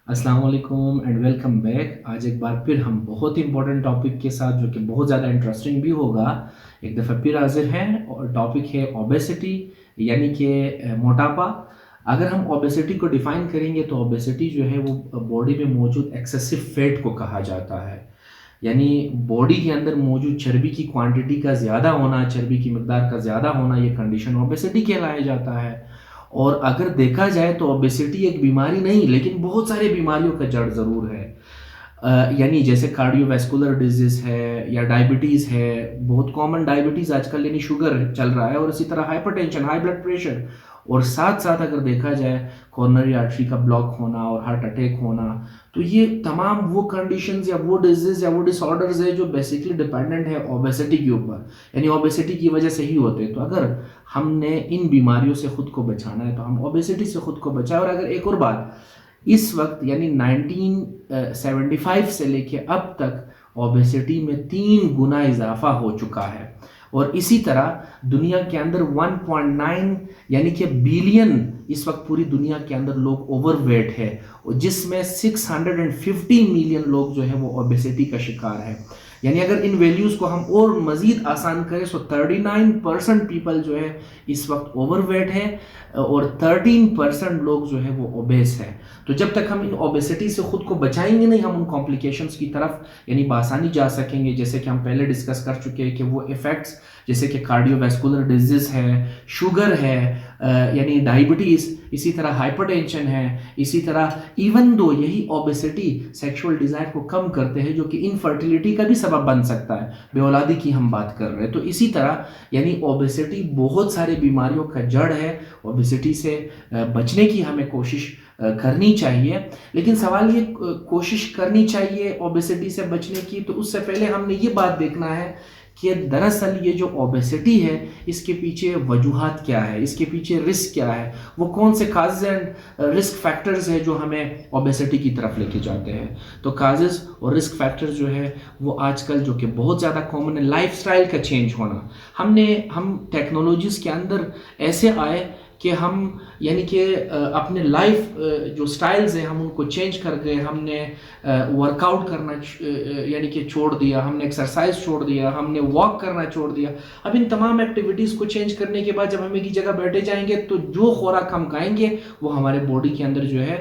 अस्सलाम वालेकुम and welcome back. आज एक बार फिर हम बहुत ही इंपॉर्टेंट टॉपिक के साथ, जो कि बहुत ज़्यादा इंटरेस्टिंग भी होगा, एक दफ़ा फिर हाजिर हैं। और टॉपिक है ओबेसिटी, यानी कि मोटापा। अगर हम ओबेसिटी को डिफाइन करेंगे तो ओबेसिटी जो है वो बॉडी में मौजूद एक्सेसिव फैट को कहा जाता है। यानी बॉडी के अंदर मौजूद चर्बी की क्वांटिटी का ज़्यादा होना, चर्बी की मकदार का ज़्यादा होना, ये कंडीशन ओबेसिटी कहलाया जाता है। और अगर देखा जाए तो ओबेसिटी एक बीमारी नहीं, लेकिन बहुत सारे बीमारियों का जड़ ज़रूर है। यानी जैसे कार्डियोवैस्कुलर डिजीज़ है या डायबिटीज़ है, बहुत कॉमन डायबिटीज़ आजकल यानी शुगर चल रहा है, और इसी तरह हाइपरटेंशन, हाई ब्लड प्रेशर, और साथ साथ अगर देखा जाए कॉर्नरी आर्टरी का ब्लॉक होना और हार्ट अटैक होना। तो ये तमाम वो कंडीशंस या वो डिजीज़ या वो डिसऑर्डर्स है जो बेसिकली डिपेंडेंट है ओबेसिटी के ऊपर, यानी ओबेसिटी की वजह से ही होते हैं। तो अगर हमने इन बीमारियों से खुद को बचाना है तो हम ओबेसिटी से खुद को बचाएं। और अगर एक और बात, इस वक्त यानी 1975 से लेके अब तक ओबेसिटी में 3 गुना इजाफा हो चुका है। और इसी तरह दुनिया के अंदर 1.9 यानी कि बिलियन इस वक्त पूरी दुनिया के अंदर लोग ओवरवेट है, जिसमें 650 मिलियन लोग जो है वो ओबेसिटी का शिकार है। यानी अगर इन वैल्यूज़ को हम और मज़ीद आसान करें तो 39% पीपल जो है इस वक्त ओवरवेट है, और 13% लोग जो है वो ओबेस है। तो जब तक हम इन ओबेसिटी से खुद को बचाएंगे नहीं, हम उन कॉम्प्लिकेशंस की तरफ यानी बासानी जा सकेंगे। जैसे कि हम पहले डिस्कस कर चुके हैं कि वो इफ़ेक्ट्स जैसे कि कार्डियोवैस्कुलर डिजीज़ है, शुगर है, यानी डायबिटीज़, इसी तरह हाइपरटेंशन है, इसी तरह इवन दो यही ओबेसिटी सेक्सुअल डिज़ायर को कम करते हैं, जो कि इनफर्टिलिटी का भी सबब बन सकता है। बेऔलादी की हम बात कर रहे हैं। तो इसी तरह यानी ओबेसिटी बहुत सारे बीमारियों का जड़ है। ओबेसिटी से बचने की हमें कोशिश करनी चाहिए। लेकिन सवाल ये, कोशिश करनी चाहिए ओबेसिटी से बचने की, तो उससे पहले हमने ये बात देखना है कि दरअसल ये जो ओबेसिटी है इसके पीछे वजूहात क्या है, इसके पीछे रिस्क क्या है, वो कौन से काजेज एंड रिस्क फैक्टर्स है जो हमें ओबेसिटी की तरफ लेके जाते हैं। तो काजेज और रिस्क फैक्टर्स जो है वो आजकल जो कि बहुत ज़्यादा कॉमन है, लाइफस्टाइल का चेंज होना। हम टेक्नोलॉजीज़ के अंदर ऐसे आए कि हम यानी कि अपने लाइफ जो स्टाइल्स हैं हम उनको चेंज कर गए। हमने वर्कआउट करना यानी कि छोड़ दिया, हमने एक्सरसाइज छोड़ दिया, हमने वॉक करना छोड़ दिया। अब इन तमाम एक्टिविटीज़ को चेंज करने के बाद जब हम एक ही जगह बैठे जाएंगे तो जो खुराक हम खाएंगे वो हमारे बॉडी के अंदर जो है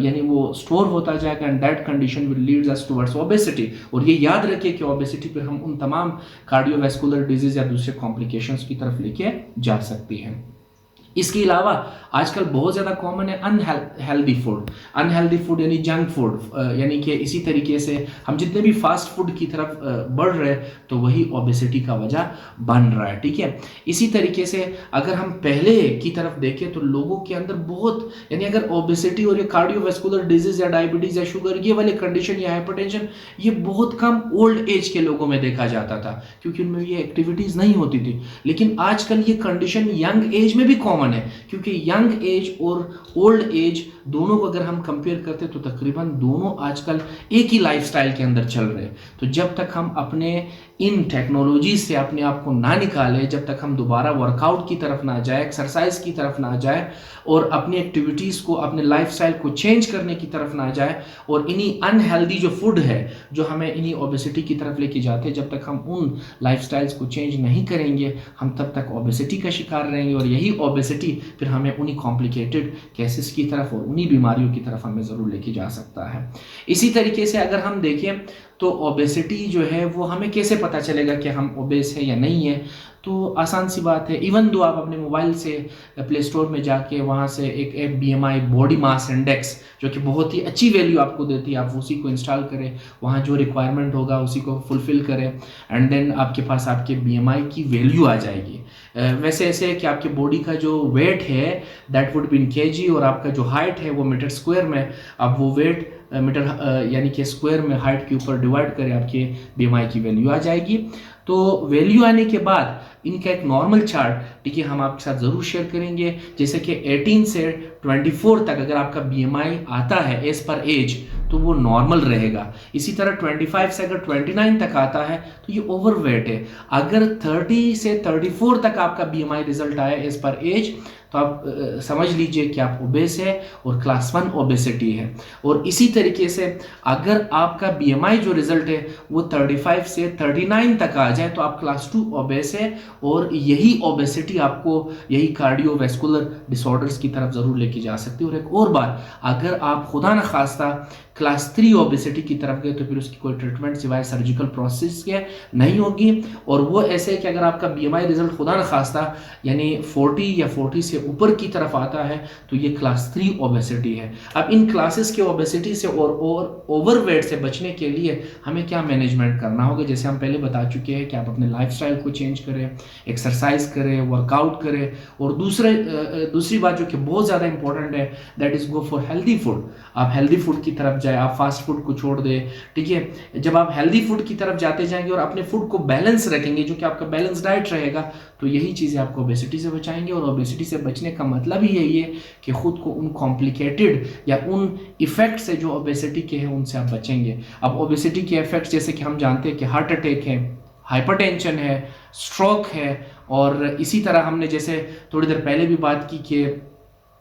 यानी वो स्टोर होता जाएगा, and that condition will leads us towards obesity. और ये याद रखिए कि ओबेसिटी पर हम उन तमाम कार्डियोवैस्कुलर डिजीज़ या दूसरे कॉम्प्लिकेशंस की तरफ लेके जा सकती हैं। इसके अलावा आजकल बहुत ज़्यादा कॉमन है अनहेल्दी फूड। अनहेल्दी फूड यानी जंक फूड, यानी कि इसी तरीके से हम जितने भी फास्ट फूड की तरफ बढ़ रहे हैं तो वही ओबेसिटी का वजह बन रहा है। ठीक है, इसी तरीके से अगर हम पहले की तरफ देखें तो लोगों के अंदर बहुत यानी अगर ओबेसिटी और ये कार्डियोवैस्कुलर डिजीज़ या डायबिटीज़ या शुगर ये वाले कंडीशन या हाइपरटेंशन, ये बहुत कम ओल्ड एज के लोगों में देखा जाता था क्योंकि उनमें ये एक्टिविटीज़ नहीं होती थी। लेकिन आजकल ये कंडीशन यंग एज में भी कॉमन है, क्योंकि यंग एज और ओल्ड एज दोनों को अगर हम कंपेयर करते तो तकरीबन दोनों आजकल एक ही लाइफस्टाइल के अंदर चल रहे हैं। तो जब तक हम अपने इन टेक्नोलॉजी से अपने आप को ना निकालें, जब तक हम दोबारा वर्कआउट की तरफ ना जाए, एक्सरसाइज की तरफ ना जाए, और अपनी एक्टिविटीज़ को, अपने लाइफस्टाइल को चेंज करने की तरफ ना जाए, और इन्हीं अनहेल्दी जो फूड है जो हमें इन्हीं ओबेसिटी की तरफ लेके जाते हैं, जब तक हम उन लाइफस्टाइल्स को चेंज नहीं करेंगे हम तब तक ओबेसिटी का शिकार रहेंगे। और यही ओबेसिटी फिर हमें उन्हीं कॉम्प्लिकेटेड केसेस की तरफ और उन्हीं बीमारियों की तरफ हमें ज़रूर लेके जा सकता है। इसी तरीके से अगर हम देखें तो ओबेसिटी जो है वो हमें कैसे पता चलेगा कि हम ओबेस है या नहीं है। तो आसान सी बात है, इवन दो आप अपने मोबाइल से प्ले स्टोर में जाके वहाँ से एक app BMI body mass index, जो कि बहुत ही अच्छी वैल्यू आपको देती है, आप उसी को इंस्टॉल करें, वहाँ जो रिक्वायरमेंट होगा उसी को फुलफिल करें, एंड देन आपके पास आपके BMI की वैल्यू आ जाएगी। वैसे ऐसे है कि आपके बॉडी का जो वेट है that would be in kg, और आपका जो हाइट है वो मीटर स्क्वायर में, अब वो वेट मीटर यानी कि स्क्वायर में हाइट के ऊपर डिवाइड करें, आपके BMI की वैल्यू आ जाएगी। तो वैल्यू आने के बाद इनका एक नॉर्मल चार्ट, ठीक है, हम आपके साथ ज़रूर शेयर करेंगे। जैसे कि 18 से 24 तक अगर आपका BMI आता है एज पर एज तो वो नॉर्मल रहेगा। इसी तरह 25 से अगर 29 तक आता है तो ये ओवरवेट है। अगर 30 से 34 तक आपका BMI रिजल्ट आया एज पर एज तो आप समझ लीजिए कि आप ओबेस है और क्लास 1 ओबेसिटी है। और इसी तरीके से अगर आपका बीएमआई जो रिजल्ट है वो 35 से 39 तक आ जाए तो आप क्लास 2 ओबेस है, और यही ओबेसिटी आपको यही कार्डियोवैस्कुलर डिसऑर्डर्स की तरफ ज़रूर लेके जा सकती है। और एक और बात, अगर आप खुदा न खास्ता क्लास 3 ओबेसिटी की तरफ गए तो फिर उसकी कोई ट्रीटमेंट सिवाय सर्जिकल प्रोसेस के नहीं होगी। और वो ऐसे है कि अगर आपका बीएमआई रिजल्ट खुदा न खास्ता यानी 40 या 40 से ऊपर की तरफ आता है तो ये क्लास 3 ओबेसिटी है। अब इन क्लासेस के ओबेसिटी से और ओवरवेट से बचने के लिए हमें क्या मैनेजमेंट करना होगा, जैसे हम पहले बता चुके हैं कि आप अपने लाइफस्टाइल को चेंज करें, एक्सरसाइज करें, वर्कआउट करें, और दूसरी बात जो कि बहुत ज़्यादा इंपॉर्टेंट है that is go for healthy food. आप हेल्दी फूड की तरफ जाए, आप फास्ट फूड को छोड़ दें, ठीक है। जब आप हेल्दी फूड की तरफ जाते जाएंगे और अपने फूड को बैलेंस रखेंगे जो कि आपका बैलेंस डाइट रहेगा, तो यही चीज़ें आपको ओबेसिटी से बचाएंगे। और ओबेसिटी से बचने का मतलब ही यही है कि खुद को उन कॉम्प्लिकेटेड या उन इफेक्ट से जो ओबेसिटी के हैं उनसे आप बचेंगे। अब ओबेसिटी के इफेक्ट्स जैसे कि हम जानते हैं कि हार्ट अटैक है, हाइपरटेंशन है, स्ट्रोक है, और इसी तरह हमने जैसे थोड़ी देर पहले भी बात की कि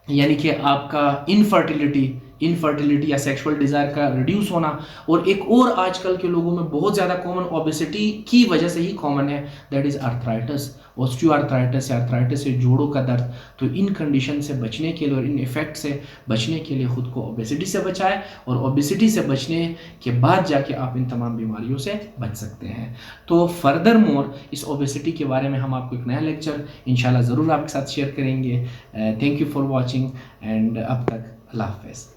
यानी कि आपका इनफर्टिलिटी या सेक्सुअल डिजायर का रिड्यूस होना। और एक और आजकल के लोगों में बहुत ज़्यादा कॉमन ओबेसिटी की वजह से ही कॉमन है दैट इज़ आर्थराइटिस, ऑस्टियोआर्थराइटिस या आर्थराइटिस से जोड़ों का दर्द। तो इन कंडीशन से बचने के लिए और इन इफेक्ट से बचने के लिए खुद को ओबेसिटी से बचाएं, और ओबेसिटी से बचने के बाद जाके आप इन तमाम बीमारियों से बच सकते हैं। तो फर्दर मोर इस ओबेसिटी के बारे में हम आपको एक नया लेक्चर इंशाल्लाह ज़रूर आपके साथ शेयर करेंगे। Thank you for watching and अब तक अल्लाह हाफ़िज़।